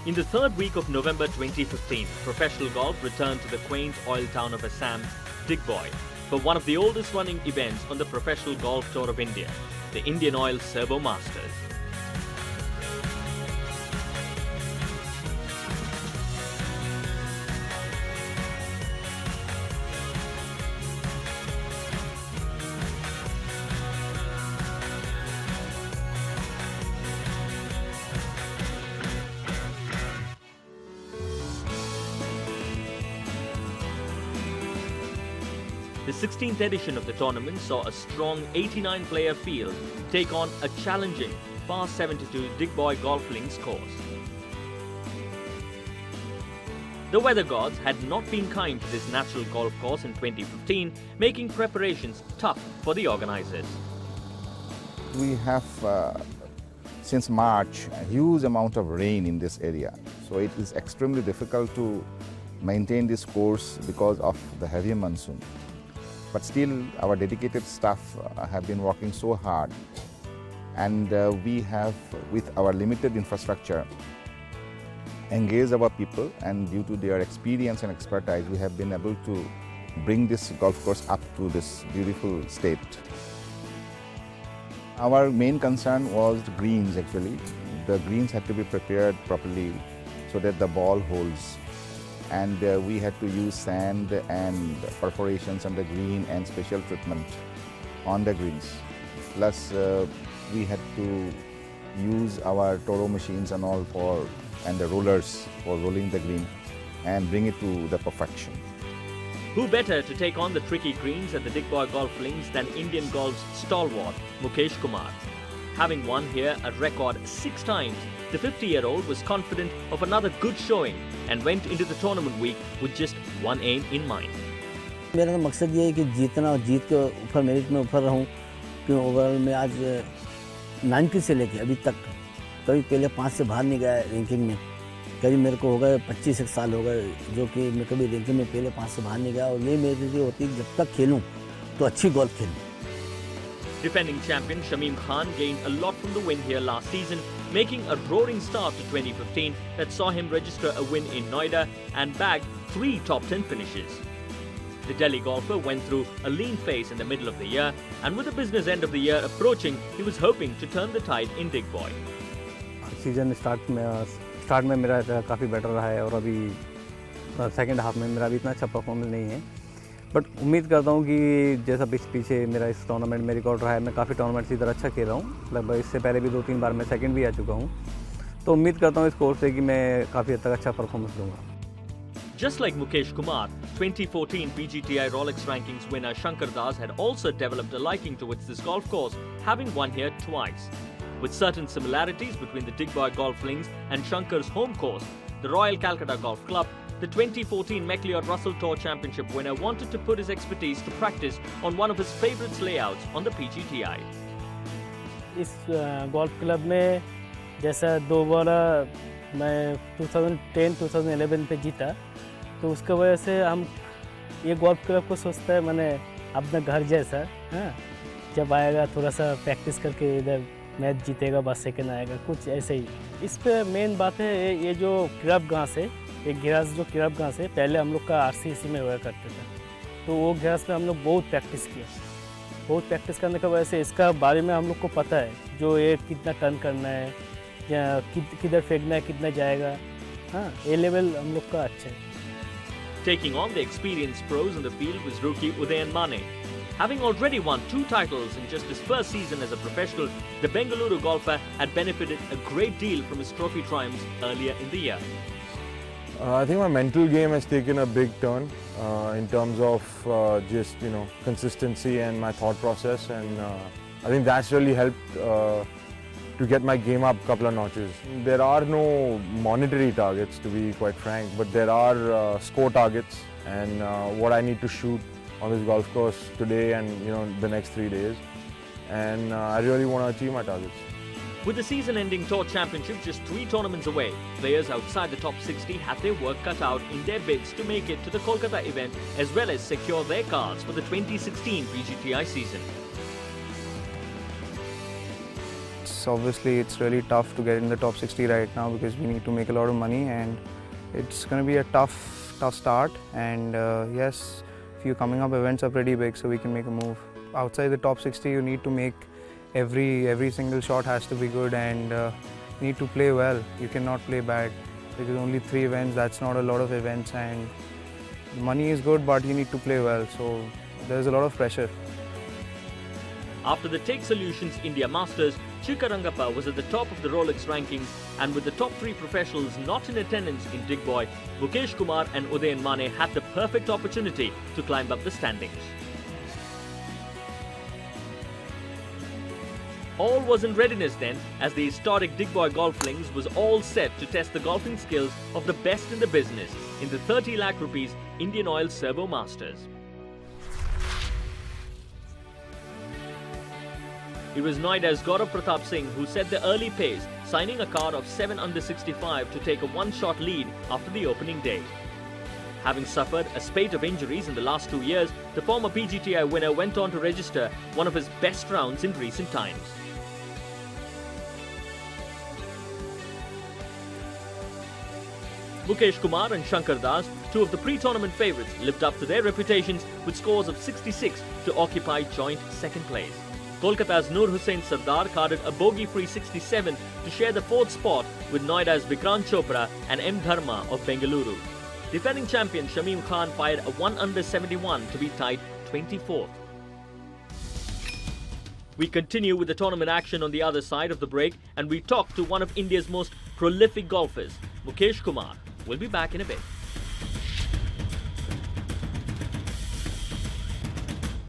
In the third week of November 2015, professional golf returned to the quaint oil town of Assam, Digboy, for one of the oldest running events on the Professional Golf Tour of India, the IndianOil Servo Masters. The 16th edition of the tournament saw a strong 89-player field take on a challenging par 72 Digboy Golf Links course. The weather gods had not been kind to this natural golf course in 2015, making preparations tough for the organizers. We have, since March, a huge amount of rain in this area. So it is extremely difficult to maintain this course because of the heavy monsoon. But still, our dedicated staff have been working so hard, and we have, with our limited infrastructure, engaged our people, and due to their experience and expertise, we have been able to bring this golf course up to this beautiful state. Our main concern was the greens actually. The greens had to be prepared properly so that the ball holds. And we had to use sand and perforations on the green and special treatment on the greens. Plus, we had to use our Toro machines and all and the rollers for rolling the green and bring it to the perfection. Who better to take on the tricky greens at the Digboy Golf Links than Indian golf's stalwart, Mukesh Kumar. Having won here a record 6 times, the 50-year-old was confident of another good showing and went into the tournament week with just one aim in mind. मेरा तो मकसद ये है कि जीतना और जीत के ऊपर मेरिट में ऊपर रहूं, क्यों ओवरऑल में आज 90 से लेके अभी तक कभी पहले 5 से बाहर नहीं गया रैंकिंग में। करीब मेरे को हो गए 25 साल हो गए जो कि मैं कभी रैंकिंग में पहले 5 से बाहर नहीं गया, और ये मेरी जो होती है जब तक खेलूं तो अच्छी golf खेलूं। Defending champion Shamim Khan gained a lot from the win here last season, making a roaring start to 2015 that saw him register a win in Noida and bag 3 top 10 finishes. The Delhi golfer went through a lean phase in the middle of the year, and with the business end of the year approaching, he was hoping to turn the tide in Digboy. Season start में मेरा काफ़ी better रहा है, और अभी second half में मेरा भी इतना अच्छा परफॉर्मेंस नहीं है, बट उम्मीद करता हूँ कि जैसा पीछे मेरा इस टूर्नामेंट में रिकॉर्ड रहा है, मैं काफ़ी टूर्नामेंट्स इधर अच्छा खेल रहा हूँ, लगभग इससे पहले भी 2-3 बार मैं सेकंड भी आ चुका हूँ, तो उम्मीद करता हूँ इस कोर्स से कि मैं काफ़ी हद तक अच्छा परफॉर्मेंस दूँगा। Just like Mukesh Kumar, 2014 PGTI Rolex Rankings winner Shankar Das had also developed a liking towards this golf course, having won here twice. With certain similarities between the Digboy Golf Links and Shankar's home course, the Royal Calcutta Golf Club, the 2014 MacLeod Russell Tour Championship winner wanted to put his expertise to practice on one of his favourite layouts on the PGTI. इस golf club में जैसा 2 बार मैं 2010-2011 पे जीता, तो उसके वजह से हम ये golf club को सोचता है मैंने अपना घर जैसा, हाँ, जब आएगा थोड़ा सा प्रैक्टिस करके इधर मैच जीतेगा, बस सेकंड आएगा, कुछ ऐसे ही। इस पे मेन बात है ये जो क्लब घास है, एक घास जो क्लब घास है, पहले हम लोग का आरसीसी में हुआ करता था, तो वो घास पे हम लोग बहुत प्रैक्टिस किया। बहुत प्रैक्टिस करने की वजह से इसका बारे में हम लोग को पता है, जो ये कितना टर्न करना है या किधर फेंकना है, कितना जाएगा, हाँ, ये लेवल हम लोग का अच्छा है। Taking on the experienced pros in the field was rookie Udayan Mane. Having already won 2 titles in just his first season as a professional, the Bengaluru golfer had benefited a great deal from his trophy triumphs earlier in the year. I think my mental game has taken a big turn in terms of just consistency and my thought process, and I think that's really helped to get my game up a couple of notches. There are no monetary targets, to be quite frank, but there are score targets and what I need to shoot on this golf course today and the next 3 days, and I really want to achieve my targets. With the season-ending Tour Championship just 3 tournaments away, players outside the top 60 had their work cut out in their bids to make it to the Kolkata event, as well as secure their cards for the 2016 PGTI season. it's really tough to get in the top 60 right now because we need to make a lot of money, and it's going to be a tough start. And yes, few coming up events are pretty big, so we can make a move. Outside the top 60, you need to make every single shot has to be good, and you need to play well. You cannot play bad because only 3 events, that's not a lot of events, and the money is good, but you need to play well. So there's a lot of pressure. After the Take Solutions India Masters, Chikkarangappa was at the top of the Rolex rankings, and with the top 3 professionals not in attendance in Digboy, Mukesh Kumar and Udayan Mane had the perfect opportunity to climb up the standings. All was in readiness then, as the historic Digboy Golf Links was all set to test the golfing skills of the best in the business in the 30 lakh rupees IndianOil Servo Masters. It was Noida's Gaurav Pratap Singh who set the early pace, signing a card of 7 under 65 to take a one-shot lead after the opening day. Having suffered a spate of injuries in the last 2 years, the former PGTI winner went on to register one of his best rounds in recent times. Mukesh Kumar and Shankar Das, 2 of the pre-tournament favourites, lived up to their reputations with scores of 66 to occupy joint second place. Kolkata's Noor Hussain Sardar carded a bogey-free 67 to share the 4th spot with Noida's Vikrant Chopra and M. Dharma of Bengaluru. Defending champion Shamim Khan fired a 1 under 71 to be tied 24th. We continue with the tournament action on the other side of the break, and we talk to one of India's most prolific golfers, Mukesh Kumar. We'll be back in a bit.